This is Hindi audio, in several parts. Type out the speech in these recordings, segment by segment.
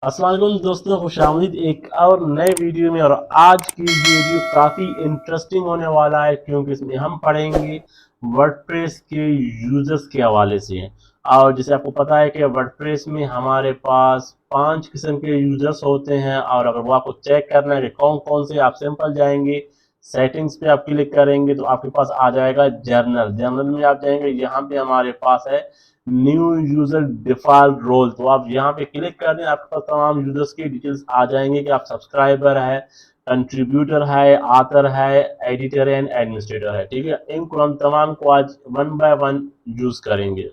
अस्सलाम वालेकुम दोस्तों, खुशामदीद एक और नए वीडियो में। और आज की वीडियो काफ़ी इंटरेस्टिंग होने वाला है क्योंकि इसमें हम पढ़ेंगे वर्डप्रेस के यूजर्स के हवाले से। और जैसे आपको पता है कि वर्डप्रेस में हमारे पास 5 किस्म के यूजर्स होते हैं। और अगर वो आपको चेक करना है कि कौन कौन से, आप सिंपल जाएंगे सेटिंग्स पे, आप क्लिक करेंगे तो आपके पास आ जाएगा जर्नल। जर्नल में आप जाएंगे, यहाँ पे हमारे पास है न्यू यूजर डिफॉल्ट रोल। तो आप यहाँ पे क्लिक कर दें, आपके पास तमाम यूजर्स की डिटेल्स आ जाएंगे कि आप सब्सक्राइबर है, कंट्रीब्यूटर है, ऑथर है, एडिटर एंड एडमिनिस्ट्रेटर है। ठीक है, इनको हम तमाम को आज वन बाय वन यूज करेंगे।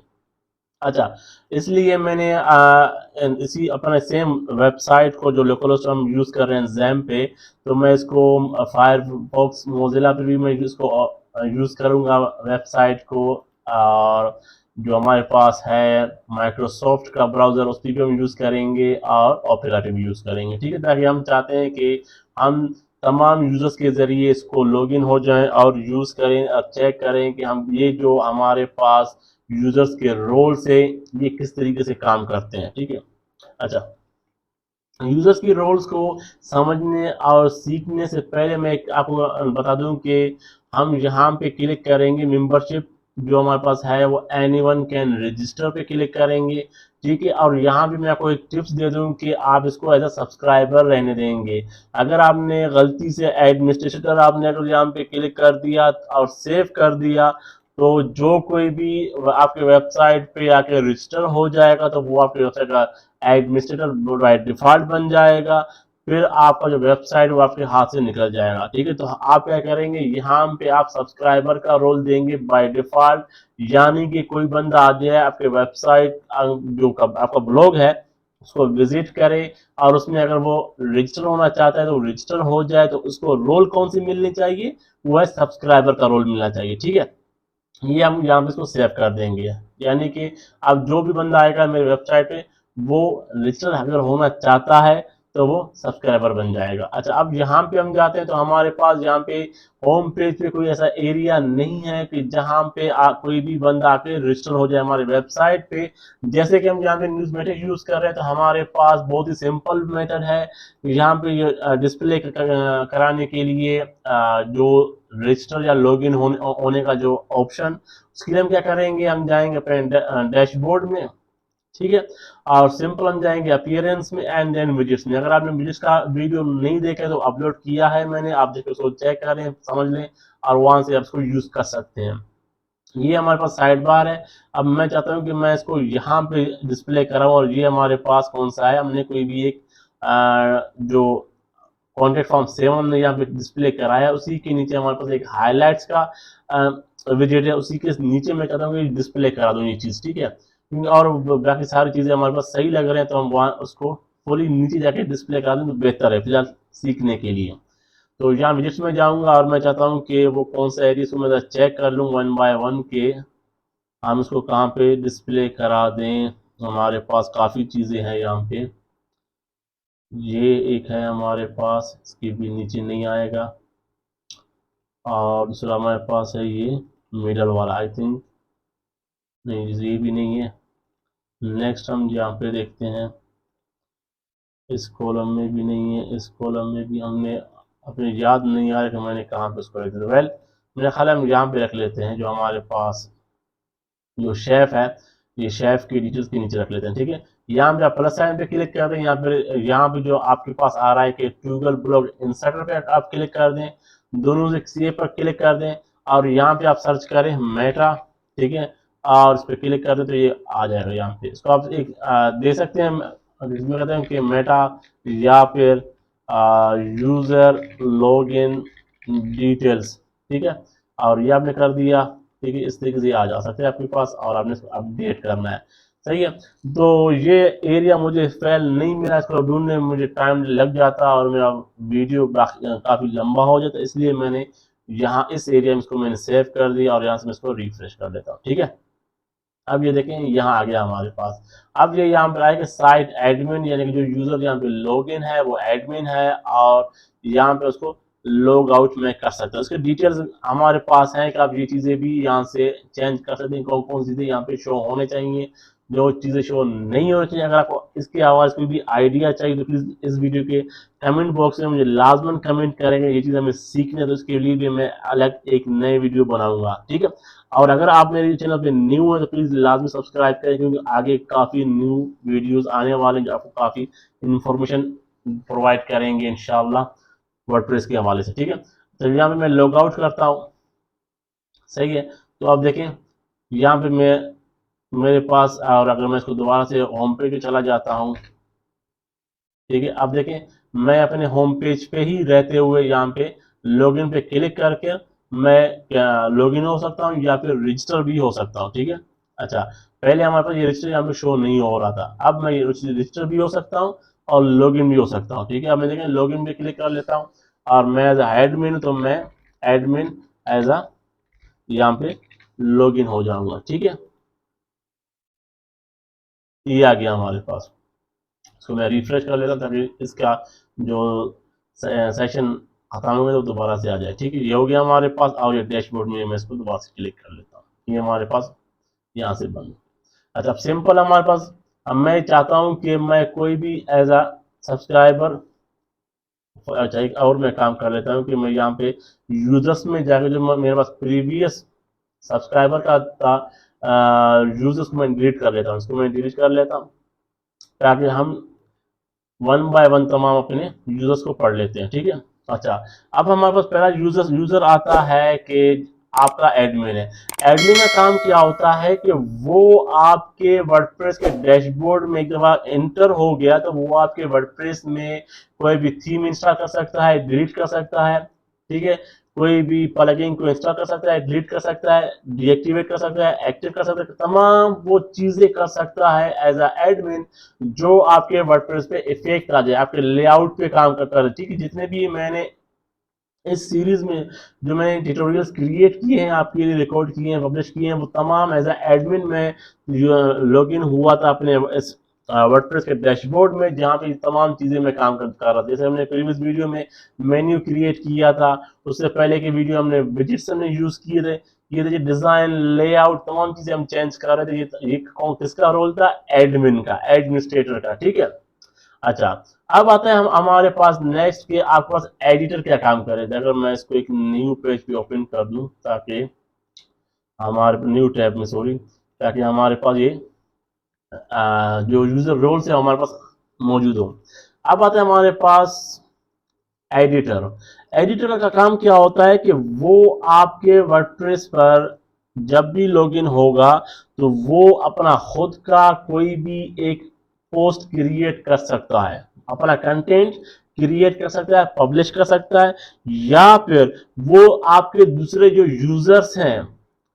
अच्छा, इसलिए मैंने इसी अपने सेम वेबसाइट को जो लोकल हम यूज कर रहे हैं जैम पे, तो मैं इसको फायरफॉक्स मोजिला पे भी मैं इसको यूज करूंगा वेबसाइट को। और जो हमारे पास है माइक्रोसॉफ्ट का ब्राउजर, उस पर भी हम यूज करेंगे और ओपेरा पे भी यूज करेंगे। ठीक है, ताकि हम चाहते हैं कि हम तमाम यूजर्स के जरिए इसको लॉगिन हो जाएं और यूज करें और चेक करें कि हम ये जो हमारे पास यूजर्स के रोल से ये किस तरीके से काम करते हैं। ठीक है, अच्छा, यूजर्स की रोल्स को समझने और सीखने से पहले मैं आपको बता दूं कि हम यहाँ पे क्लिक करेंगे मेंबरशिप, जो हमारे पास है वो एनीवन कैन रजिस्टर पे क्लिक करेंगे। ठीक है, और यहाँ भी मैं आपको एक टिप्स दे दूं कि आप इसको एज अ सब्सक्राइबर रहने देंगे। अगर आपने गलती से एडमिनिस्ट्रेटर आपने अगर यहाँ पे क्लिक कर दिया और सेव कर दिया, तो जो कोई भी आपके वेबसाइट पे आके रजिस्टर हो जाएगा तो वो आपके वेबसाइट का एडमिनिस्ट्रेटर बाय डिफॉल्ट बन जाएगा। फिर आपका जो वेबसाइट वो आपके हाथ से निकल जाएगा। ठीक है, तो आप क्या करेंगे, यहाँ पे आप सब्सक्राइबर का रोल देंगे बाय डिफॉल्ट। यानी कि कोई बंदा आ जाए आपके वेबसाइट, जो आपका ब्लॉग है उसको विजिट करे और उसमें अगर वो रजिस्टर होना चाहता है तो रजिस्टर हो जाए, तो उसको रोल कौन सी मिलनी चाहिए, वो है सब्सक्राइबर का रोल मिलना चाहिए। ठीक है, ये हम यहाँ पे इसको सेव कर देंगे। यानी कि अब जो भी बंदा आएगा मेरे वेबसाइट पे, वो रजिस्टर अगर होना चाहता है तो वो सब्सक्राइबर बन जाएगा। अच्छा, अब यहाँ पे हम जाते हैं तो हमारे पास यहाँ पे होम पेज पे कोई ऐसा एरिया नहीं है कि जहाँ पे कोई भी बंदा आके रजिस्टर हो जाए हमारे वेबसाइट पे। जैसे कि हम यहाँ पे न्यूज मेथड यूज कर रहे हैं, तो हमारे पास बहुत ही सिंपल मेथड है। यहाँ पे डिस्प्ले कराने के लिए जो रजिस्टर या लॉगिन होने का जो ऑप्शन, उसके लिए हम क्या करेंगे, हम जाएंगे अपने डैशबोर्ड में। ठीक है, और सिंपल हम जाएंगे अपीयरेंस में एंड देन विजिट्स में। अगर आपने विजिट्स का वीडियो नहीं देखा तो अपलोड किया है मैंने, आप देखो उसको चेक करें, समझ लें और वहां से आप इसको यूज कर सकते हैं। ये हमारे पास साइड बार है। अब मैं चाहता हूँ कि मैं इसको यहाँ पे डिस्प्ले कराऊँ, और ये हमारे पास कौन सा है, हमने कोई भी एक जो कॉन्टेक्ट फॉर्म 7 ने यहाँ पे डिस्प्ले कराया, उसी के नीचे हमारे पास एक हाईलाइट्स का विजेट है, उसी के नीचे मैं चाहता हूँ कि डिस्प्ले करा दूँ ये चीज़। ठीक है, क्योंकि और बाकी सारी चीज़ें हमारे पास सही लग रहे हैं, तो हम वहाँ उसको पूरी नीचे जाके डिस्प्ले करा दें तो बेहतर है फिलहाल सीखने के लिए। तो यहाँ विजिट्स में जाऊँगा और मैं चाहता हूँ कि वो कौन सा एरिया, इसको मैं चेक कर लूँ वन बाय वन के हम इसको कहाँ पे डिस्प्ले करा दें। हमारे पास काफ़ी चीज़ें हैं यहाँ पे। ये एक है हमारे पास, इसके भी नीचे नहीं आएगा। और दूसरा हमारे पास है ये मिडल वाला, आई थिंक नहीं, ये भी नहीं है। नेक्स्ट हम यहाँ पे देखते हैं, इस कॉलम में भी नहीं है, इस कॉलम में भी हमने अपने याद नहीं आ रहा कि मैंने कहाँ पे इसको रख दिया। वेल, मेरा ख्याल है हम यहाँ पे रख लेते हैं, जो हमारे पास जो शेफ है, ये शेफ की डिटेल्स के नीचे रख लेते हैं। ठीक है, यहाँ पे आप प्लस साइन पे क्लिक कर दें, यहाँ पे जो आपके पास आ रहा है कि ट्यूगल ब्लॉग इंसर्टर पे आप क्लिक कर दें, दोनों से किसी पर क्लिक कर दें और यहाँ पे आप सर्च करें मेटा। ठीक है, और इस पर क्लिक कर दें तो ये आ जाएगा। यहाँ पे इसको आप एक दे सकते हैं, इसमें कहते हैं कि मेटा या फिर यूजर लॉगिन डिटेल्स। ठीक है, और ये आपने कर दिया। ठीक है, इस तरीके से आ जा सकते हैं आपके पास, और आपने इसको अपडेट करना है। सही है, तो ये एरिया मुझे फेल नहीं मिला, इसको ढूंढने में मुझे टाइम लग जाता और मेरा वीडियो काफ़ी लंबा हो जाता, इसलिए मैंने यहाँ इस एरिया में इसको मैंने सेव कर दिया और यहाँ से मैं इसको रिफ्रेश कर देता हूँ। ठीक है, अब ये देखें यहाँ आ गया हमारे पास। अब ये यहाँ पे आएगा साइट एडमिन, यानी कि जो यूजर यहाँ पे लॉगिन है वो एडमिन है, और यहाँ पे उसको लॉग आउट में कर सकते हैं। उसके डिटेल्स हमारे पास हैं कि आप ये चीज़ें भी यहाँ से चेंज कर सकते हैं, कौन कौन सी चीज़ें यहाँ पे शो होने चाहिए, जो चीज़ें शो नहीं होनी चाहिए। अगर आपको इसकी आवाज़ कोई भी आइडिया चाहिए तो प्लीज़ इस वीडियो के कमेंट बॉक्स में मुझे लाजमन कमेंट करेंगे। ये चीज़ हमें सीखनी है तो इसके लिए भी मैं अलग एक नए वीडियो बनाऊंगा, ठीक है। और अगर आप मेरे चैनल पे न्यू है तो प्लीज़ लाजमी सब्सक्राइब करें, क्योंकि आगे काफ़ी न्यू वीडियोस आने वाले हैं जो आपको काफ़ी इंफॉर्मेशन प्रोवाइड करेंगे इंशाल्लाह वर्डप्रेस के हवाले से, ठीक है। तो यहाँ पे मैं लॉग आउट करता हूँ, सही है। तो आप देखें यहाँ पे मैं मेरे पास, और अगर मैं इसको दोबारा से होम पेज पे चला जाता हूँ, ठीक है। अब देखें मैं अपने होम पेज पे ही रहते हुए यहाँ पे लॉगिन पे क्लिक करके मैं लॉगिन हो सकता हूँ या फिर रजिस्टर भी हो सकता हूँ, ठीक है। अच्छा, पहले हमारे पास ये रजिस्टर यहाँ पे शो नहीं हो रहा था, अब मैं ये रजिस्टर भी हो सकता हूँ और लॉगिन भी हो सकता हूँ, ठीक है। अब मैं देखें लॉगिन पे क्लिक कर लेता हूँ और मैं एज एडमिन, तो मैं एडमिन एज अ यहाँ पे लॉगिन हो जाऊंगा, ठीक है। ये आ गया हमारे पास। इसको मैं रिफ्रेश कर लेता हूँ ताकि इसका जो सेशन खत्म हो गया तो दोबारा से आ जाए, ठीक है। ये हो गया हमारे पास, और ये डैशबोर्ड में मैं इसको दोबारा से क्लिक कर लेता हूँ, ये हमारे पास यहाँ से बंद। अच्छा, अब सिंपल हमारे पास, अब मैं चाहता हूँ कि मैं कोई भी एज अ सब्सक्राइबर, अच्छा एक और मैं काम कर लेता हूँ कि मैं यहाँ पे यूजर्स में जाकर जो मेरे पास प्रीवियस सब्सक्राइबर का था यूजर्स को मैं डिलीट कर लेता हूँ, इसको मैं डिलीट कर लेता हूँ ताकि हम वन बाय वन तमाम अपने यूजर्स को पढ़ लेते हैं, ठीक है। अच्छा, अब हमारे पास पहला यूजर आता है कि आपका एडमिन है। एडमिन का काम क्या होता है कि वो आपके वर्डप्रेस के डैशबोर्ड में एक दफा एंटर हो गया तो वो आपके वर्डप्रेस में कोई भी थीम इंस्टॉल कर सकता है, डिलीट कर सकता है, ठीक है। कोई भी प्लगइन को इंस्टॉल कर सकता है, डिलीट कर सकता है, डीएक्टिवेट कर सकता है, एक्टिव कर सकता है, तमाम वो चीजें कर सकता है एज अ एडमिन जो आपके वर्डप्रेस पे इफेक्ट आ जाए, आपके लेआउट पे काम करता है, ठीक है। जितने भी मैंने इस सीरीज में जो मैंने ट्यूटोरियल्स क्रिएट किए हैं, आपके लिए रिकॉर्ड किए हैं, पब्लिश किए हैं, वो तमाम एज अ एडमिन में लॉगिन हुआ था अपने इस वर्डप्रेस के डैशबोर्ड में, जहाँ पे तमाम चीजें मैं काम कर रहा था। जैसे हमने प्रीवियस वीडियो में मेन्यू क्रिएट किया था, उससे पहले के वीडियो हमने विजेट्स हमने यूज किए थे, ये देखिए डिजाइन लेआउट तमाम चीजें हम चेंज कर रहे थे। ये कौन किसका रोल था? एडमिन का, एडमिनिस्ट्रेटर का, ठीक है। अच्छा, अब आता है हम हमारे पास नेक्स्ट के आपके पास एडिटर क्या काम करे। अगर मैं इसको एक न्यू पेज पे ओपन कर दूं ताकि हमारे न्यू टैब में, सॉरी, ताकि हमारे पास ये जो यूजर रोल्स है हमारे पास मौजूद हो। अब आता है हमारे पास एडिटर। एडिटर का काम क्या होता है कि वो आपके वर्डप्रेस पर जब भी लॉगिन होगा तो वो अपना खुद का कोई भी एक पोस्ट क्रिएट कर सकता है, अपना कंटेंट क्रिएट कर सकता है, पब्लिश कर सकता है, या फिर वो आपके दूसरे जो यूजर्स हैं,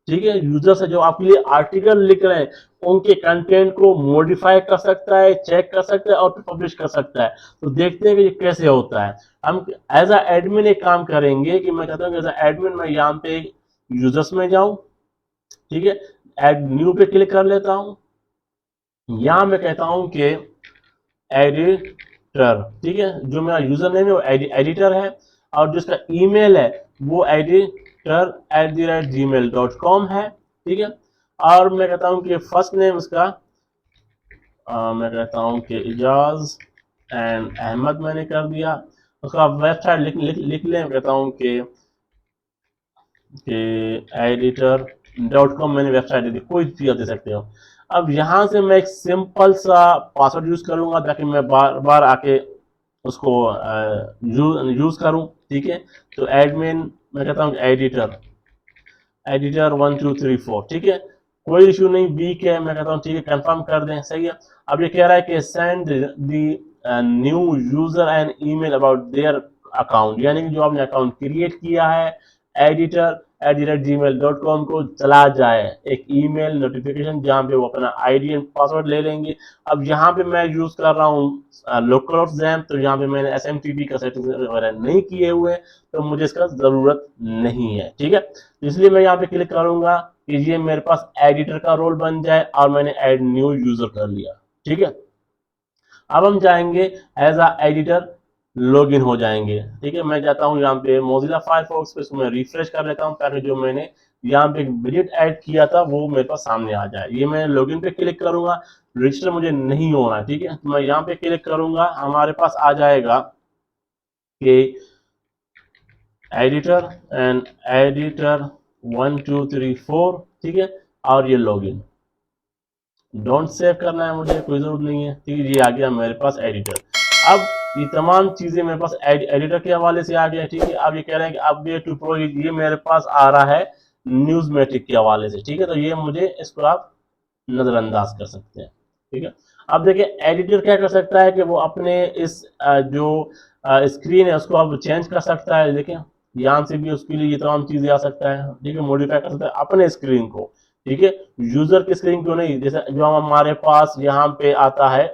ठीक है, यूजर्स है जो आपके लिए आर्टिकल लिख रहे हैं, उनके कंटेंट को मॉडिफाई कर सकता है, चेक कर सकता है और पब्लिश कर सकता है। तो देखते हैं कि ये कैसे होता है। हम एज अ एडमिन एक काम करेंगे कि मैं कहता हूँ एज अ एडमिन मैं यहाँ पे यूजर्स में जाऊं, ठीक है, एड न्यू पे क्लिक कर लेता हूं। यहां मैं कहता हूं कि एडिटर, ठीक है, जो मेरा यूजर नेम है वो एडिटर है, और जिसका ईमेल है वो editor@gmail.com है, ठीक है। और मैं कहता हूं कि फर्स्ट नेम उसका मैं कहता हूं कि इजाज एंड अहमद मैंने कर दिया। उसका वेबसाइट लिख लें, कहता हूं कि editor.com मैंने वेबसाइट दे दी, कोई चीज़ दे सकते हो। अब यहाँ से मैं एक सिंपल सा पासवर्ड यूज करूंगा ताकि मैं बार बार आके उसको यूज करूं, ठीक है। तो एडमिन मैं कहता हूँ एडिटर, एडिटर 1 2 3 4, ठीक है, कोई इशू नहीं, वीक है, मैं कहता हूँ ठीक है, कंफर्म कर दें, सही है। अब ये कह रहा है कि send the new user and email about their account, यानी कि जो आपने अकाउंट क्रिएट किया है editor@gmail.com को चला जाए एक ईमेल नोटिफिकेशन जहां पे वो अपना आईडी एंड पासवर्ड ले लेंगे। अब यहाँ पे मैं यूज कर रहा हूँ लोकल जैम, तो यहाँ पे मैंने SMTP का सेटिंग वगैरह नहीं किए हुए, तो मुझे इसका जरूरत नहीं है, ठीक है। इसलिए मैं यहाँ पे क्लिक करूंगा कि ये मेरे पास एडिटर का रोल बन जाए और मैंने ऐड न्यू यूजर कर लिया, ठीक है। अब हम जाएंगे एज अ एडिटर लॉगिन हो जाएंगे, ठीक है। मैं जाता हूँ यहाँ पे मोजिला फायरफॉक्स पे, इसको मैं रिफ्रेश कर लेता हूँ ताकि जो मैंने यहाँ पे एक विजिट ऐड किया था वो मेरे पास सामने आ जाए। ये मैं लॉगिन पे क्लिक करूंगा, रजिस्टर मुझे नहीं होना, ठीक है, तो मैं यहाँ पे क्लिक करूंगा, हमारे पास आ जाएगा कि एडिटर एंड एडिटर 1 2 3 4, ठीक है, और ये लॉगिन। डोंट सेव करना है मुझे, कोई जरूरत नहीं है, ठीक है, ये आ गया मेरे पास एडिटर। अब ये तमाम चीजें मेरे पास एडिटर के हवाले से आ गया, ठीक है। अब ये कह रहे हैं कि अपडेट टू प्रो, ये मेरे पास आ रहा है न्यूज मैट्रिक के हवाले से, ठीक है, तो ये मुझे इसको आप नजरअंदाज कर सकते हैं, ठीक है। अब देखिए एडिटर क्या कर सकता है कि वो अपने इस जो स्क्रीन है उसको अब चेंज कर सकता है। देखिए यहाँ से भी उसके लिए ये तमाम चीजें आ सकता है, ठीक है, मॉडिफाई कर सकता है अपने स्क्रीन को, ठीक है, यूजर की स्क्रीन क्यों नहीं। जैसे जो हमारे पास यहाँ पे आता है,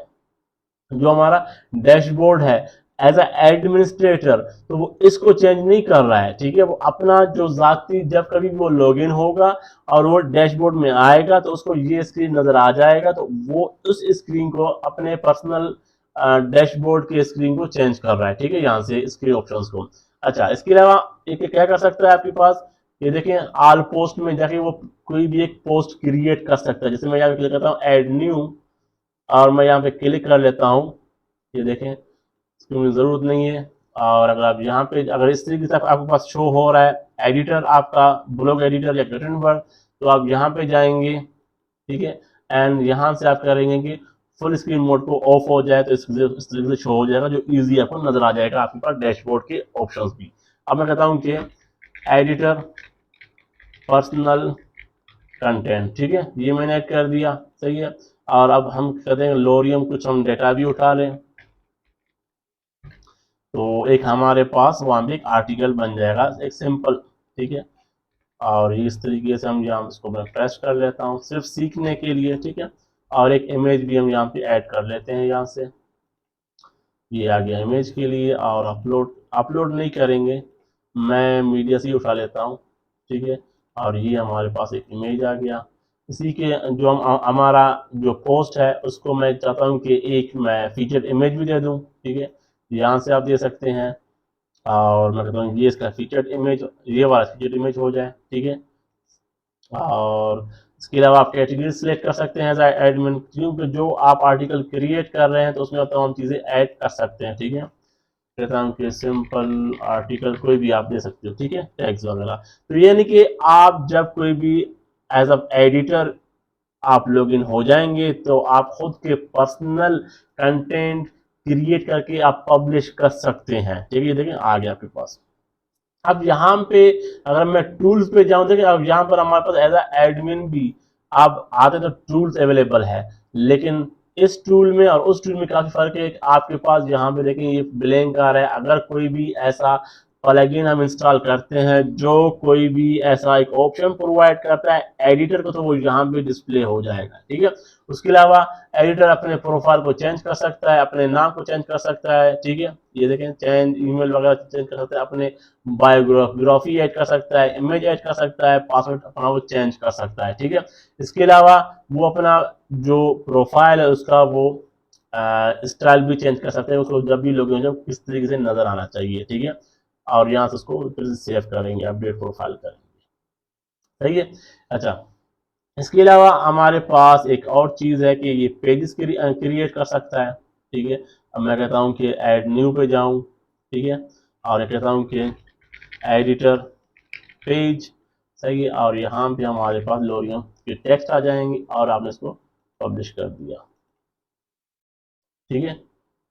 जो हमारा डैशबोर्ड है एज अ एडमिनिस्ट्रेटर, तो वो इसको चेंज नहीं कर रहा है, ठीक है, वो अपना जो जाती जब कभी वो लॉगिन होगा और वो डैशबोर्ड में आएगा तो उसको ये स्क्रीन नजर आ जाएगा, तो वो उस स्क्रीन को अपने पर्सनल डैशबोर्ड के स्क्रीन को चेंज कर रहा है, ठीक है, यहाँ से स्क्रीन ऑप्शंस को। अच्छा, इसके अलावा एक क्या कर सकता है आपके पास, ये देखें ऑल पोस्ट में जाके वो कोई भी एक पोस्ट क्रिएट कर सकता है। जैसे मैं यहाँ पे क्लिक करता हूँ एड न्यू, और मैं यहाँ पे क्लिक कर लेता हूँ, ये देखें इसकी मुझे ज़रूरत नहीं है। और अगर आप यहाँ पे अगर इस तरीके से आपके पास शो हो रहा है एडिटर आपका, ब्लॉग एडिटर या गुटेनबर्ग, तो आप यहाँ पे जाएंगे, ठीक है, एंड यहाँ से आप करेंगे कि फुल स्क्रीन मोड को ऑफ हो जाए, तो इस तरीके से शो हो जाएगा, जो इजी आपको नजर आ जाएगा आपके पास डैशबोर्ड के ऑप्शंस भी। अब मैं कहता हूँ कि एडिटर पर्सनल कंटेंट, ठीक है, ये मैंने ऐड कर दिया, सही है। और अब हम कहते हैं लोरियम कुछ हम डेटा भी उठा लें, तो एक हमारे पास वहां भी एक आर्टिकल बन जाएगा एक सिंपल, ठीक है। और इस तरीके से हम यहाँ इसको मैं प्रेस कर लेता हूँ सिर्फ सीखने के लिए, ठीक है। और एक इमेज भी हम यहाँ पे ऐड कर लेते हैं, यहाँ से ये आ गया इमेज के लिए। और अपलोड अपलोड नहीं करेंगे, मैं मीडिया से ही उठा लेता हूँ, ठीक है। और ये हमारे पास एक इमेज आ गया। इसी के जो हम हमारा जो पोस्ट है उसको मैं चाहता हूँ कि एक मैं फीचर इमेज भी दे दूँ, ठीक है, यहाँ से आप दे सकते हैं। और मैं कहता हूँ ये इसका फीचर्ड इमेज, ये वाला फीचर्ड इमेज हो जाए, ठीक है। और इसके अलावा आप कैटेगरी सिलेक्ट कर सकते हैं एज एडमिन, क्योंकि जो आप आर्टिकल क्रिएट कर रहे हैं तो उसमें आप तमाम चीज़ें ऐड कर सकते हैं, ठीक है। कहता हूँ कि सिंपल आर्टिकल कोई भी आप दे सकते हो, ठीक है, टैग्स वगैरह। तो ये नहीं कि आप जब कोई भी एज अ एडिटर आप लॉगिन हो जाएंगे तो आप खुद के पर्सनल कंटेंट क्रिएट करके आप पब्लिश कर सकते हैं, ठीक है। देखिए आ गया आपके पास। अब यहाँ पे अगर मैं टूल्स पे जाऊं, देखिए अब यहाँ पर हमारे पास एज एडमिन भी आप आते तो टूल्स अवेलेबल है, लेकिन इस टूल में और उस टूल में काफी फर्क है। आपके पास यहाँ पे देखें ये ब्लैंक आ रहा है, अगर कोई भी ऐसा प्लगइन हम इंस्टॉल करते हैं जो कोई भी ऐसा एक ऑप्शन प्रोवाइड करता है एडिटर को, तो वो यहाँ पे डिस्प्ले हो जाएगा, ठीक है। उसके अलावा एडिटर अपने प्रोफाइल को चेंज कर सकता है, अपने नाम को चेंज कर सकता है, ठीक है, ये देखें चेंज ईमेल वगैरह चेंज कर सकता है, अपने बायोग्राफी ऐड कर सकता है, इमेज ऐड कर सकता है, पासवर्ड अपना वो चेंज कर सकता है, ठीक है। इसके अलावा वो अपना जो प्रोफाइल है उसका वो स्टाइल भी चेंज कर सकते हैं, उसको जब भी लोग जब किस तरीके से नजर आना चाहिए, ठीक है। और यहाँ से उसको फिर से सेव करेंगे, अपडेट प्रोफाइल करेंगे, सही है। अच्छा, इसके अलावा हमारे पास एक और चीज़ है कि ये पेजेस क्रिएट कर सकता है, ठीक है। अब मैं कहता हूँ कि ऐड न्यू पे जाऊँ, ठीक है, और मैं कहता हूँ कि एडिटर पेज, सही है। और यहाँ पे हमारे पास लोरियम के टेक्स्ट आ जाएंगे और आपने इसको पब्लिश कर दिया, ठीक है।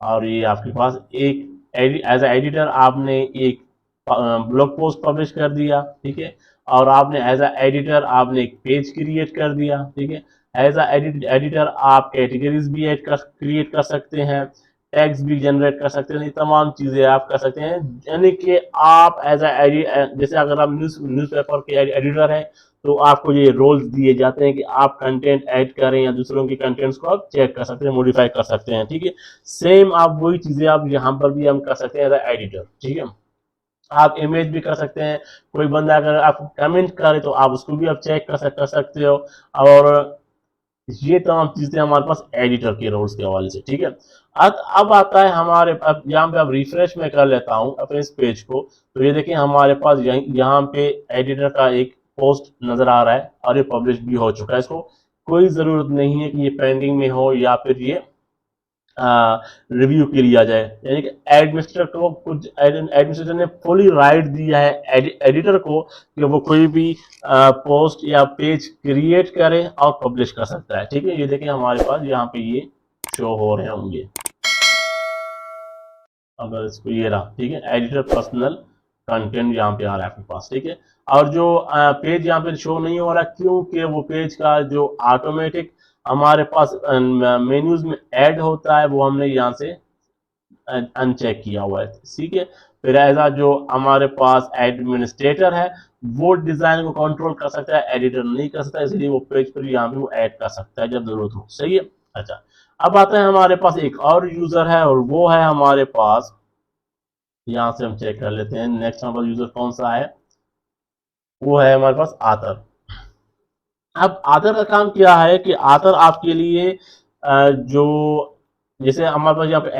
और ये आपके पास एक एज एडिटर आपने एक ब्लॉग पोस्ट पब्लिश कर दिया, ठीक है। और आपने एज एडिटर आपने एक पेज क्रिएट कर दिया, ठीक है। एज एडिटर आप कैटेगरीज भी ऐड कर क्रिएट कर सकते हैं, टैग्स भी जनरेट कर सकते हैं, ये तमाम चीज़ें आप कर सकते हैं। यानी कि आप एज जैसे अगर आप न्यूज़पेपर के एडिटर हैं तो आपको ये रोल्स दिए जाते हैं कि आप कंटेंट ऐड करें या दूसरों के कंटेंट्स को आप चेक कर सकते हैं, मॉडिफाई कर सकते हैं, ठीक है। सेम आप वही चीज़ें आप यहाँ पर भी हम कर सकते हैं एज एडिटर, ठीक है। आप इमेज भी कर सकते हैं, कोई बंदा अगर आप कमेंट करे तो आप उसको भी आप चेक कर सकते हो। और ये तमाम चीजें हमारे पास एडिटर के रोल्स के हवाले से, ठीक है। अब आता है हमारे, अब यहाँ पे अब रिफ्रेश में कर लेता हूँ अपने इस पेज को, तो ये देखिए हमारे पास यहाँ पे एडिटर का एक पोस्ट नजर आ रहा है और ये पब्लिश भी हो चुका है। इसको कोई ज़रूरत नहीं है कि ये पेंडिंग में हो या फिर ये रिव्यू के लिए आ जाए। यानी कि एडमिनिस्ट्रेटर को कुछ एडमिनिस्ट्रेटर ने फुली राइट दिया है एडिटर को कि वो कोई भी पोस्ट या पेज क्रिएट करे और पब्लिश कर सकता है। ठीक है, ये देखिए हमारे पास यहाँ पे ये शो हो रहे होंगे, अगर इसको ये रहा, ठीक है, एडिटर पर्सनल कंटेंट यहाँ पे आ रहा है आपके पास। ठीक है, और जो पेज यहाँ पे शो नहीं हो रहा क्योंकि वो पेज का जो ऑटोमेटिक हमारे पास मेन्यूज में ऐड होता है वो हमने यहाँ से अनचेक किया हुआ है। ठीक है, फिर ऐसा जो हमारे पास एडमिनिस्ट्रेटर है वो डिजाइन को कंट्रोल कर सकता है, एडिटर नहीं कर सकता, इसलिए वो पेज पर यहाँ पे वो ऐड कर सकता है जब जरूरत हो। सही है। अच्छा, अब आता है हमारे पास एक और यूजर है और वो है हमारे पास, यहाँ से हम चेक कर लेते हैं नेक्स्ट हमारा यूजर कौन सा है, वो है हमारे पास आतर। अब आतर का काम क्या है कि आतर आपके लिए जो जैसे हमारे पास यहाँ पे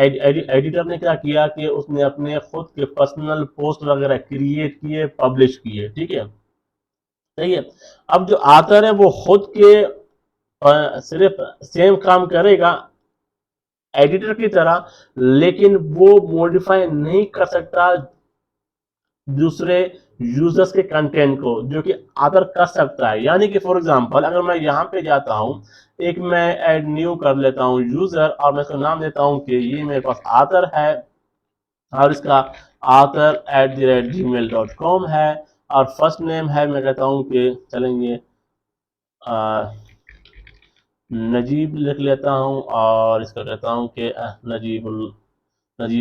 एडिटर ने क्या किया कि उसने अपने खुद के पर्सनल पोस्ट वगैरह क्रिएट किए, पब्लिश किए। ठीक है, सही है। अब जो आतर है वो खुद के सिर्फ सेम काम करेगा एडिटर की तरह, लेकिन वो मॉडिफाई नहीं कर सकता दूसरे यूजर्स के कंटेंट को, जो कि अदर कर सकता है। यानी कि फॉर एग्जांपल अगर मैं यहाँ पे जाता हूँ, एक मैं ऐड न्यू कर लेता हूँ यूजर और मैं इसको नाम देता हूँ कि ये मेरे पास आतर है और इसका author@gmail.com है और फर्स्ट नेम है, मैं कहता हूँ कि चलेंगे नजीब लिख लेता हूँ और इसका कहता हूँ कि नजीब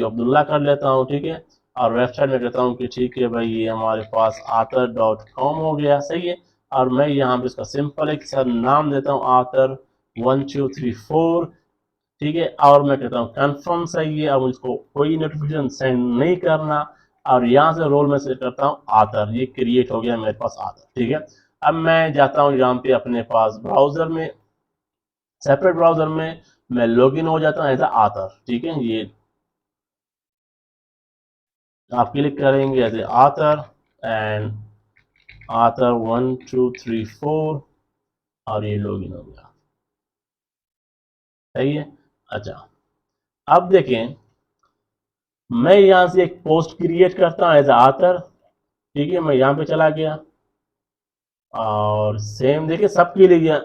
अब्दुल्ला कर लेता हूँ। ठीक है, और वेबसाइट में कहता हूँ कि ठीक है भाई ये हमारे पास author.com हो गया। सही है, और मैं यहाँ पे इसका सिंपल एक सा नाम देता हूँ author 1234। ठीक है, और मैं कहता हूँ कंफर्म। सही है, अब इसको कोई नोटिफिकेशन सेंड नहीं करना और यहाँ से रोल में सेट करता हूँ आतर, ये क्रिएट हो गया मेरे पास आतर। ठीक है, अब मैं जाता हूँ यहाँ पे अपने पास ब्राउजर में, सेपरेट ब्राउजर में मैं लॉगिन हो जाता हूँ एज आतर। ठीक है, ये आप क्लिक करेंगे एज आतर एंड आतर 1234 और ये लॉगिन हो गया। सही है। अच्छा, अब देखें मैं यहाँ से एक पोस्ट क्रिएट करता हूँ एज आतर। ठीक है, मैं यहाँ पे चला गया और सेम देखिए सबके लिए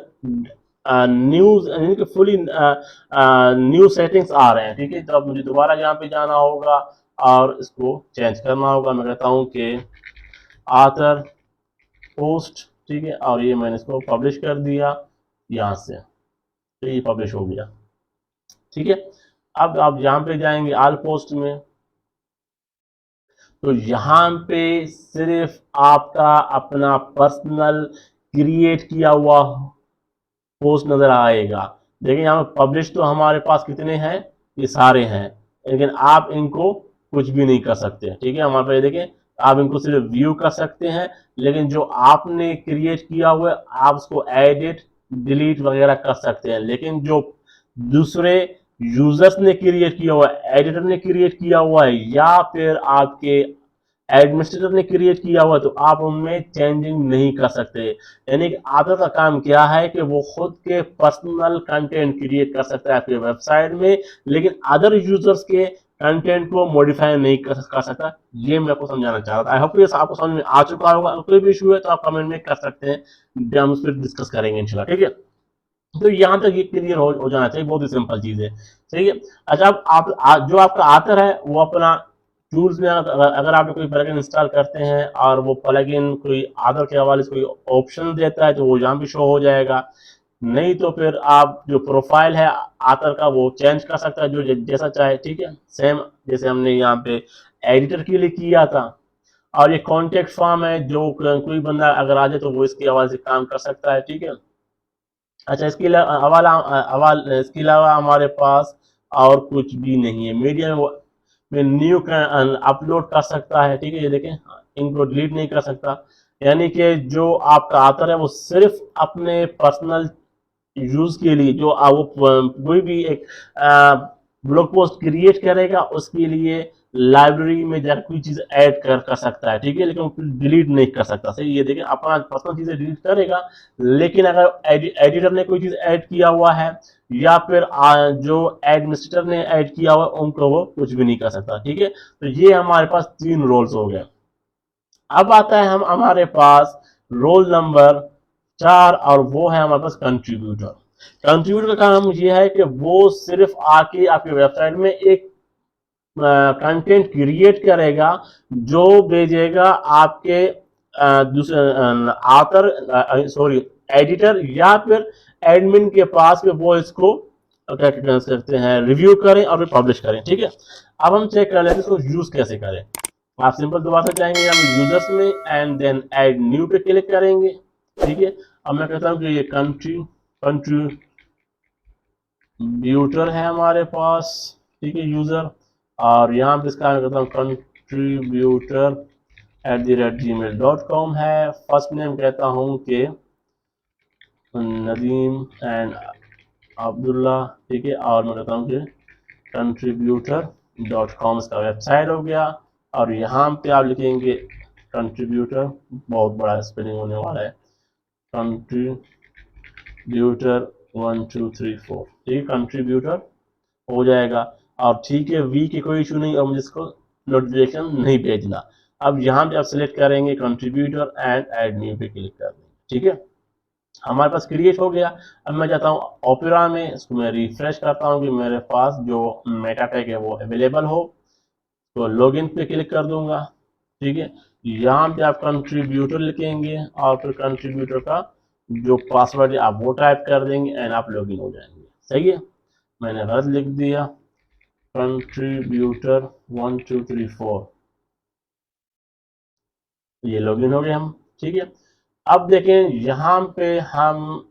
न्यूज फुली न्यू सेटिंग्स आ रहे हैं। ठीक है, तो अब मुझे दोबारा यहाँ पे जाना होगा और इसको चेंज करना होगा। मैं कहता हूँ कि आतर पोस्ट, ठीक है, और ये मैंने इसको पब्लिश कर दिया यहाँ से, तो ये पब्लिश हो गया। ठीक है, अब आप यहाँ पे जाएंगे आल पोस्ट में, तो यहाँ पे सिर्फ आपका अपना पर्सनल क्रिएट किया हुआ पोस्ट नजर आएगा। देखिए यहाँ पे पब्लिश तो हमारे पास कितने हैं, ये सारे हैं, लेकिन आप इनको कुछ भी नहीं कर सकते। ठीक है, हमारे पास देखिए आप इनको सिर्फ व्यू कर सकते हैं, लेकिन जो आपने क्रिएट किया हुआ है आप उसको एडिट डिलीट वगैरह कर सकते हैं। लेकिन जो दूसरे यूजर्स ने क्रिएट किया हुआ है, एडिटर ने क्रिएट किया हुआ है या फिर आपके एडमिनिस्ट्रेटर ने क्रिएट किया हुआ, तो आप उनमें चेंजिंग नहीं कर सकते। यानी कि आदत का काम क्या है कि वो खुद के पर्सनल कंटेंट क्रिएट कर सकता है आपके वेबसाइट में, लेकिन अदर यूजर्स के कंटेंट को मॉडिफाई नहीं कर सकता। ये मैं आपको समझाना चाह रहा था। आई होप ये आपको समझ में आ चुका होगा। अगर कोई भी इशू है तो आप कमेंट में कर सकते हैं, हम उस पर डिस्कस करेंगे इंशाल्लाह। ठीक है, तो यहाँ तक ये क्लियर हो जाना चाहिए, बहुत ही सिंपल चीज है। सही है। अच्छा, अब जो आपका आतर है वो अपना टूल्स में अगर आप कोई प्लगइन इंस्टॉल करते हैं और वो प्लगइन कोई आदर के हवाले से कोई ऑप्शन देता है तो वो यहाँ भी शो हो जाएगा। नहीं तो फिर आप जो प्रोफाइल है आतर का वो चेंज कर सकता है जो जैसा चाहे। ठीक है, सेम जैसे हमने यहाँ पे एडिटर के लिए किया था। और ये कॉन्टेक्ट फॉर्म है, जो कोई बंदा अगर आ जाए तो वो इसके हवाले से काम कर सकता है। ठीक है, अच्छा, इसके इसके अलावा हमारे पास और कुछ भी नहीं है। मीडिया में वो में न्यू अपलोड कर सकता है। ठीक है, ये देखें इनको डिलीट नहीं कर सकता। यानी कि जो आपका आतर है वो सिर्फ अपने पर्सनल यूज के लिए, जो वो कोई भी एक ब्लॉग पोस्ट क्रिएट करेगा उसके लिए लाइब्रेरी में जाकर कोई चीज ऐड कर सकता है, ठीक है, लेकिन वो डिलीट नहीं कर सकता। सही, ये देखिए अपना पर्सनल चीजें डिलीट करेगा, लेकिन अगर एडिटर ने कोई चीज ऐड किया हुआ है या फिर जो एडमिनिस्ट्रेटर ने ऐड किया हुआ है उनको वो कुछ भी नहीं कर सकता, ठीक है। तो ये हमारे पास 3 रोल्स हो गए। अब आता है हम हमारे पास रोल नंबर 4, और वो है हमारे पास कंट्रीब्यूटर। कंट्रीब्यूटर का काम ये है कि वो सिर्फ आके आपकी वेबसाइट में एक कंटेंट क्रिएट करेगा, जो भेजेगा आपके दूसरे ऑथर, सॉरी, एडिटर या फिर एडमिन के पास में, वो इसको क्या कह सकते हैं, रिव्यू करें और फिर पब्लिश करें, ठीक है। अब हम चेक कर लेते हैं इसको यूज कैसे करें। आप सिंपल दोबारा जाएंगे यहाँ यूजर्स में एंड देन ऐड न्यू पे क्लिक करेंगे, ठीक है। अब मैं कहता हूँ कि ये कंट्रीब्यूटर है हमारे पास, ठीक है, यूजर। और यहाँ पे इसका मैं कहता हूँ contributor@gmail.com है। फर्स्ट नेम कहता हूँ कि नदीम एंड अब्दुल्ला, ठीक है। और मैं कहता हूँ कि contributor.com इसका वेबसाइट हो गया। और यहाँ पे आप लिखेंगे कंट्रीब्यूटर, बहुत बड़ा स्पेलिंग होने वाला है, कंट्रीब्यूटर 1 2 3 4, ठीक है, कंट्रीब्यूटर हो जाएगा। और ठीक है, वी की कोई इशू नहीं, और मुझे इसको नोटिफिकेशन नहीं भेजना। अब यहाँ पे आप सिलेक्ट करेंगे कंट्रीब्यूटर एंड ऐड न्यू पे क्लिक कर देंगे, ठीक है। हमारे पास क्रिएट हो गया। अब मैं जाता हूँ ओपेरा में, इसको मैं रिफ्रेश करता हूँ कि मेरे पास जो मेटा टैग है वो अवेलेबल हो, तो लॉगिन पे क्लिक कर दूंगा, ठीक है। यहाँ पे आप कंट्रीब्यूटर लिखेंगे और फिर कंट्रीब्यूटर का जो पासवर्ड है आप वो टाइप कर देंगे एंड आप लॉगिन हो जाएंगे। सही है, मैंने गलत लिख दिया, कंट्रीब्यूटर 1 2 3 4, ये लॉगिन हो गए हम, ठीक है। अब देखें यहाँ पे हम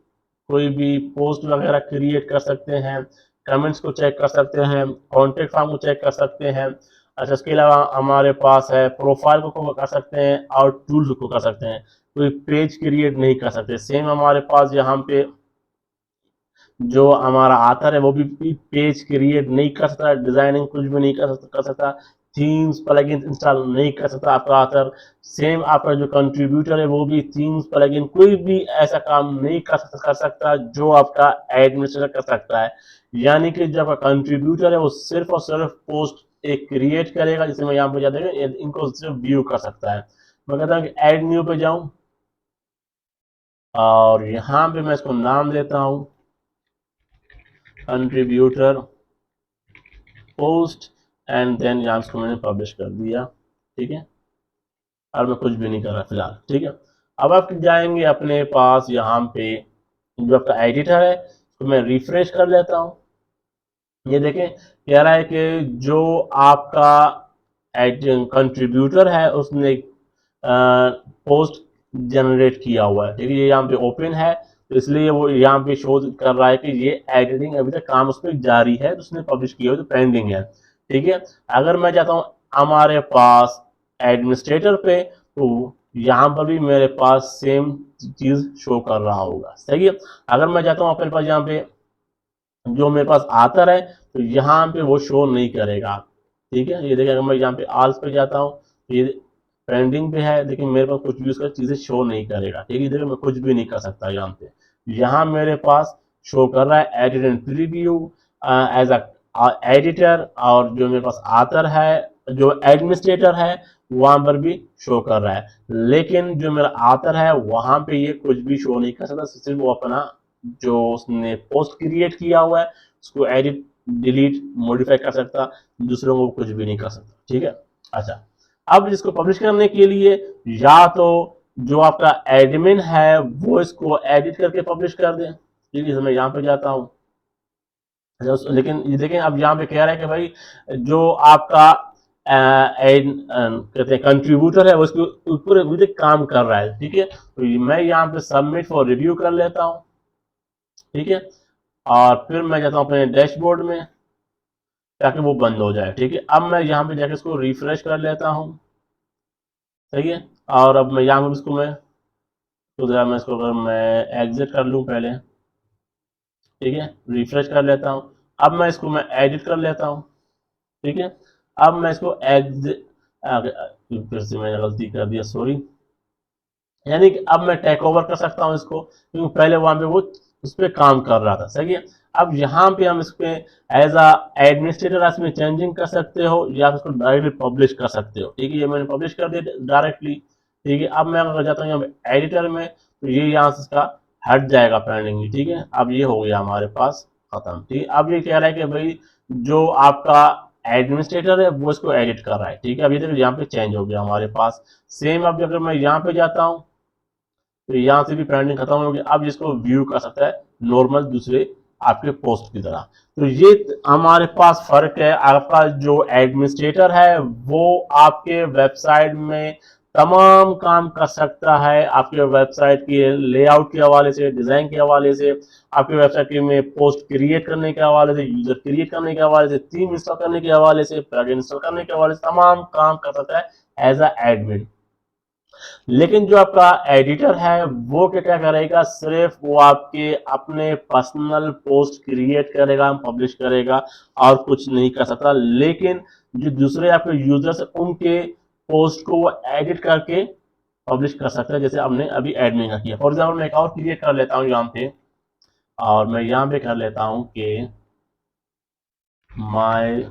कोई भी पोस्ट वगैरह क्रिएट कर सकते हैं, कमेंट्स को चेक कर सकते हैं, कॉन्टेक्ट फॉर्म को चेक कर सकते हैं। अच्छा, इसके अलावा हमारे पास है प्रोफाइल को कर सकते हैं और टूल्स को कर सकते हैं। कोई पेज क्रिएट नहीं कर सकते। सेम हमारे पास यहाँ पे जो हमारा आथर है वो भी पेज क्रिएट नहीं कर सकता, डिजाइनिंग कुछ भी नहीं कर सकता, थीम्स प्लगइन इंस्टॉल नहीं कर सकता आपका आथर। सेम आपका जो कंट्रीब्यूटर है वो भी थीम्स प्लगइन कोई भी ऐसा काम नहीं कर सकता जो आपका एडमिनिस्ट्रेटर कर सकता है। यानी कि जो आपका कंट्रीब्यूटर है वो सिर्फ और सिर्फ पोस्ट एक क्रिएट करेगा, जिसमें यहाँ पे जाते हैं इनको सिर्फ व्यू कर सकता है। मैं कहता हूँ कि एड न्यू पे जाऊं और यहाँ पे मैं इसको नाम देता हूँ कंट्रीब्यूटर पोस्ट एंड देन यहाँ इसको मैंने पब्लिश कर दिया, ठीक है। और मैं कुछ भी नहीं कर रहा फिलहाल, ठीक है। अब आप जाएंगे अपने पास यहाँ पे जो आपका एडिटर है, तो मैं रिफ्रेश कर लेता हूँ। ये देखें कह रहा है कि जो आपका कंट्रीब्यूटर है उसने पोस्ट जनरेट किया हुआ है, ठीक है। ये यहाँ पे ओपन है, तो इसलिए वो यहाँ पे शो कर रहा है कि ये एडिटिंग अभी तक काम उस पर जारी है, तो उसने पब्लिश किया हुआ तो पेंडिंग है, ठीक है। अगर मैं चाहता हूँ हमारे पास एडमिनिस्ट्रेटर पे, तो यहाँ पर भी मेरे पास सेम चीज शो कर रहा होगा, सही है। अगर मैं चाहता हूँ अपने पास यहाँ पे जो मेरे पास आतर है, तो यहाँ पे वो शो नहीं करेगा, ठीक है। ये देखिए अगर मैं यहाँ पे आल्स पे जाता हूँ तो ये पेंडिंग पे है, लेकिन मेरे पास कुछ भी उसका चीजें शो नहीं करेगा, ठीक है। देखिए मैं कुछ भी नहीं कर सकता यहाँ पे। यहाँ मेरे पास शो कर रहा है edit and preview as a editor, और जो मेरे पास आतर है जो एडमिनिस्ट्रेटर है वहां पर भी शो कर रहा है, लेकिन जो मेरा आतर है वहां पे ये कुछ भी शो नहीं कर सकता। सिर्फ वो अपना जो उसने पोस्ट क्रिएट किया हुआ है उसको एडिट डिलीट मॉडिफाई कर सकता, दूसरों को कुछ भी नहीं कर सकता, ठीक है। अच्छा, अब इसको पब्लिश करने के लिए या तो जो आपका एडमिन है वो इसको एडिट करके पब्लिश कर दे, ठीक है। मैं यहाँ पे जाता हूँ, लेकिन ये देखें अब यहाँ पे कह रहा है कि भाई जो आपका कहते हैं कंट्रीब्यूटर है वो इसके ऊपर अभी तक काम कर रहा है, ठीक है। तो मैं यहाँ पे सबमिट फॉर रिव्यू कर लेता हूँ, ठीक है। और फिर मैं जाता हूँ अपने डैशबोर्ड में ताकि वो बंद हो जाए, ठीक है। अब मैं यहाँ पे जाकर इसको रिफ्रेश कर लेता हूँ, सही है। और अब मैं यहाँ पे इसको मैं तो जरा मैं इसको अगर मैं एग्जिट कर लूँ पहले, ठीक है, रिफ्रेश कर लेता हूँ। अब मैं इसको मैं एडिट कर लेता हूँ, ठीक है। अब मैं इसको फिर से मैंने गलती कर दिया, सॉरी। यानी कि अब मैं टेक ओवर कर सकता हूँ इसको, क्योंकि पहले वहां पे वो उस पर काम कर रहा था, सही है। अब यहाँ पे हम इस पे एज अ एडमिनिस्ट्रेटर इसमें चेंजिंग कर सकते हो, या फिर इसको डायरेक्टली पब्लिश कर सकते हो। ठीक है, ये मैंने पब्लिश कर दिया डायरेक्टली। ठीक है, अब मैं अगर जाता हूँ यहाँ पे एडिटर में, तो ये यहाँ से इसका हट जाएगा पेंडिंग। ठीक है, अब ये हो गया हमारे पास खत्म। ठीक है, अब ये कह रहा है कि भाई जो आपका एडमिनिस्ट्रेटर है वो इसको एडिट कर रहा है। ठीक है, अब ये देखो यहाँ पे चेंज हो गया हमारे पास। सेम अब अगर मैं यहाँ पे जाता हूँ, तो यहाँ से भी पेंडिंग खत्म हो गया। अब इसको व्यू कर सकता है नॉर्मल दूसरे आपके पोस्ट की तरह। तो ये हमारे पास फर्क है। आपका जो एडमिनिस्ट्रेटर है वो आपके वेबसाइट में तमाम काम कर सकता है, आपके वेबसाइट के लेआउट के हवाले से, डिजाइन के हवाले से, आपके वेबसाइट में पोस्ट क्रिएट करने के हवाले से, यूजर क्रिएट करने के हवाले से, थीम इंस्टॉल करने के हवाले से, प्लगइन इंस्टॉल करने के हवाले से तमाम काम कर सकता है एज अ एडमिन। लेकिन जो आपका एडिटर है वो क्या क्या करेगा, सिर्फ वो आपके अपने पर्सनल पोस्ट क्रिएट करेगा, पब्लिश करेगा, और कुछ नहीं कर सकता। लेकिन जो दूसरे आपके यूजर्स उनके पोस्ट को वो एडिट करके पब्लिश कर सकता है, जैसे हमने अभी एडमिन का किया। फॉर एग्जाम्पल मैं एक और क्रिएट कर लेता हूँ यहाँ पे, और मैं यहाँ पे कर लेता हूँ कि माय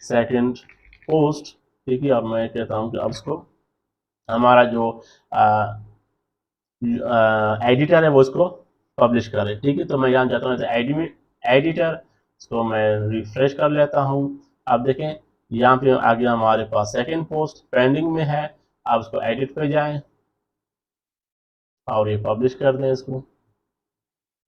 सेकंड पोस्ट। ठीक है, और मैं कहता हूँ कि अब इसको हमारा जो एडिटर है वो इसको पब्लिश करे। ठीक है, तो मैं यहाँ जाता हूँ एडिटर, इसको मैं रिफ्रेश कर लेता हूँ। अब देखें यहाँ पे आ गया हमारे पास सेकंड पोस्ट पेंडिंग में है। अब इसको एडिट पे जाएं और ये पब्लिश कर दें इसको।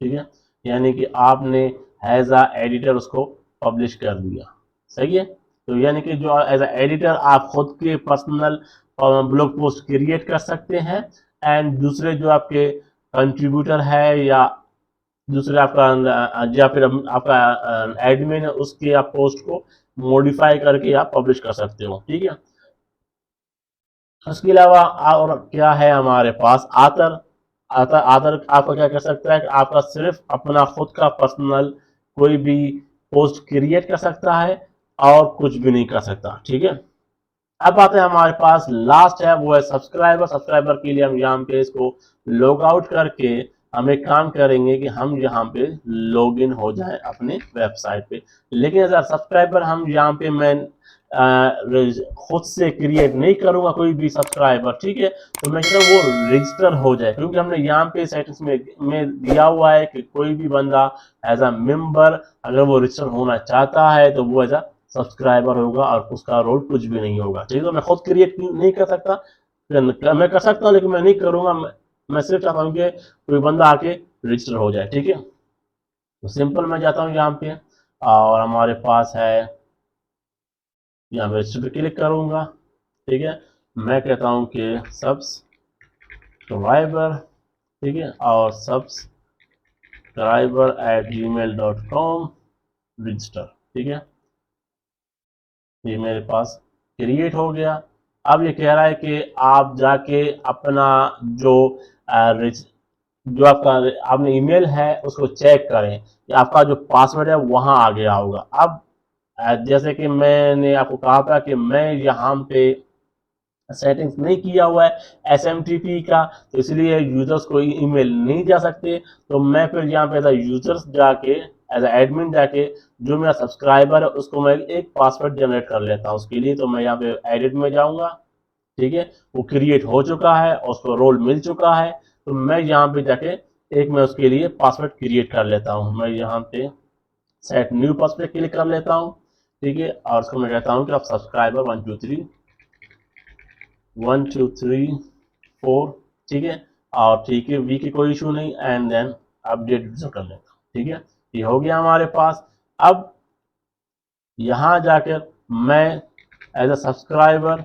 ठीक है, यानी कि आपने एज अ एडिटर उसको पब्लिश कर दिया, सही है। तो यानी कि जो एज अ एडिटर आप खुद के पर्सनल ब्लॉग पोस्ट क्रिएट कर सकते हैं, एंड दूसरे जो आपके कंट्रीब्यूटर है या दूसरे आपका या फिर आपका एडमिन है उसके आप पोस्ट को मॉडिफाई करके आप पब्लिश कर सकते हो। ठीक है, उसके अलावा और क्या है हमारे पास, आतर। आतर आपका क्या कर सकता है कि आपका सिर्फ अपना खुद का पर्सनल कोई भी पोस्ट क्रिएट कर सकता है और कुछ भी नहीं कर सकता। ठीक है, अब आते हैं हमारे पास लास्ट है, वो है सब्सक्राइबर। सब्सक्राइबर के लिए हम यहाँ पे इसको लॉग आउट करके हम एक काम करेंगे कि हम यहाँ पे लॉग इन हो जाए अपने वेबसाइट पे। लेकिन अगर सब्सक्राइबर हम यहाँ पे मैं खुद से क्रिएट नहीं करूंगा कोई भी सब्सक्राइबर, ठीक है, तो मैं कहता हूँ वो रजिस्टर हो जाए, क्योंकि हमने यहाँ पे सेटिंग्स में दिया हुआ है कि कोई भी बंदा एज अ मेंबर अगर वो रजिस्टर होना चाहता है तो वो एज अ सब्सक्राइबर होगा और उसका रोल कुछ भी नहीं होगा। ठीक है, तो मैं खुद क्रिएट नहीं कर सकता, मैं कर सकता हूँ लेकिन मैं नहीं करूंगा। मैं सिर्फ चाहता हूँ कि कोई बंदा आके रजिस्टर हो जाए। ठीक है, तो सिंपल मैं जाता हूँ यहाँ पे, और हमारे पास है यहाँ पे रजिस्टर पे क्लिक करूंगा। ठीक है, मैं कहता हूँ कि सब्सक्राइबर, ठीक है, और subscriber@gmail.com रजिस्टर। ठीक है, ये मेरे पास क्रिएट हो गया। अब ये कह रहा है कि आप जाके अपना जो जो आपका आपने ईमेल है उसको चेक करें कि आपका जो पासवर्ड है वहां आ गया होगा। अब जैसे कि मैंने आपको कहा था कि मैं यहाँ पे सेटिंग्स नहीं किया हुआ है SMTP का, तो इसलिए यूजर्स को ईमेल नहीं जा सकते। तो मैं फिर यहाँ पे एज यूजर्स जाके एज एडमिन जाके जो मेरा सब्सक्राइबर है उसको मैं एक पासवर्ड जनरेट कर लेता हूँ उसके लिए। तो मैं यहाँ पे एडिट में जाऊंगा। ठीक है, वो क्रिएट हो चुका है और उसको रोल मिल चुका है। तो मैं यहाँ पे जाके एक मैं उसके लिए पासवर्ड क्रिएट कर लेता हूँ। मैं यहाँ पे सेट न्यू पासवर्ड क्लिक कर लेता हूँ। ठीक है, और उसको मैं कहता हूँ कि आप सब्सक्राइबर 123 1 2 3 4, ठीक है, और ठीक है वी की कोई इशू नहीं, एंड देन अपडेट कर लेता हूँ। ठीक है, ये हो गया हमारे पास। अब यहाँ जाकर मैं as a subscriber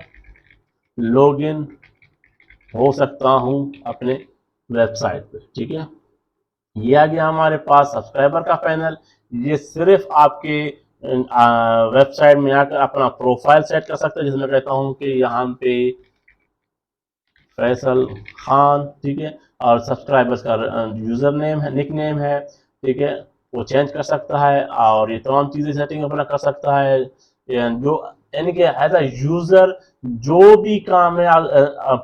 log in हो सकता हूँ अपने वेबसाइट पे। ठीक है, ये आ गया हमारे पास सब्सक्राइबर का पैनल। ये सिर्फ आपके वेबसाइट में आकर अपना प्रोफाइल सेट कर सकते हैं, जिसमें कहता हूँ कि यहाँ पे फैसल खान, ठीक है, और सब्सक्राइबर्स का यूजर नेम है, निक नेम है, ठीक है, वो चेंज कर सकता है, और ये तमाम चीज़ें सेटिंग अपना कर सकता है। जो यानी कि एज अ यूजर जो भी काम है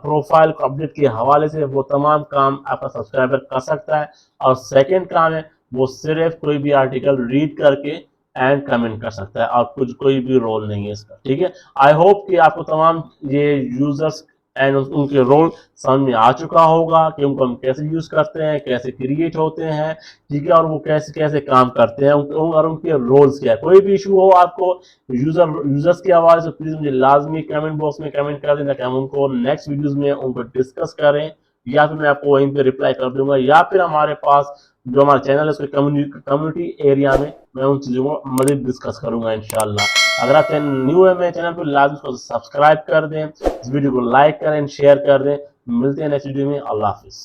प्रोफाइल को अपडेट के हवाले से वो तमाम काम आपका सब्सक्राइबर कर सकता है। और सेकंड काम है वो सिर्फ कोई भी आर्टिकल रीड करके एंड कमेंट कर सकता है और कुछ कोई भी रोल नहीं है इसका। ठीक है, आई होप कि आपको तमाम ये यूजर्स एंड उनके रोल समझ में आ चुका होगा कि उनको हम कैसे यूज करते हैं, कैसे क्रिएट होते हैं, ठीक है, और वो कैसे कैसे काम करते हैं और उनके रोल्स क्या है। कोई भी इशू हो आपको यूजर्स की आवाज से प्लीज मुझे लाजमी कमेंट बॉक्स में कमेंट कर देना कि हम उनको नेक्स्ट वीडियोस में उनको डिस्कस करें, या फिर मैं आपको वहीं पे रिप्लाई कर दूंगा, या फिर हमारे पास जो हमारा चैनल है उसके कम्युनिटी एरिया में मैं उन चीजों को मजीद डिस्कस करूंगा इंशाल्लाह। अगर आप न्यू है मेरे चैनल पर लाजमी उसको सब्सक्राइब कर दें, इस वीडियो को लाइक करें, शेयर कर दें। मिलते हैं नेक्स्ट वीडियो में। अल्लाह हाफिज।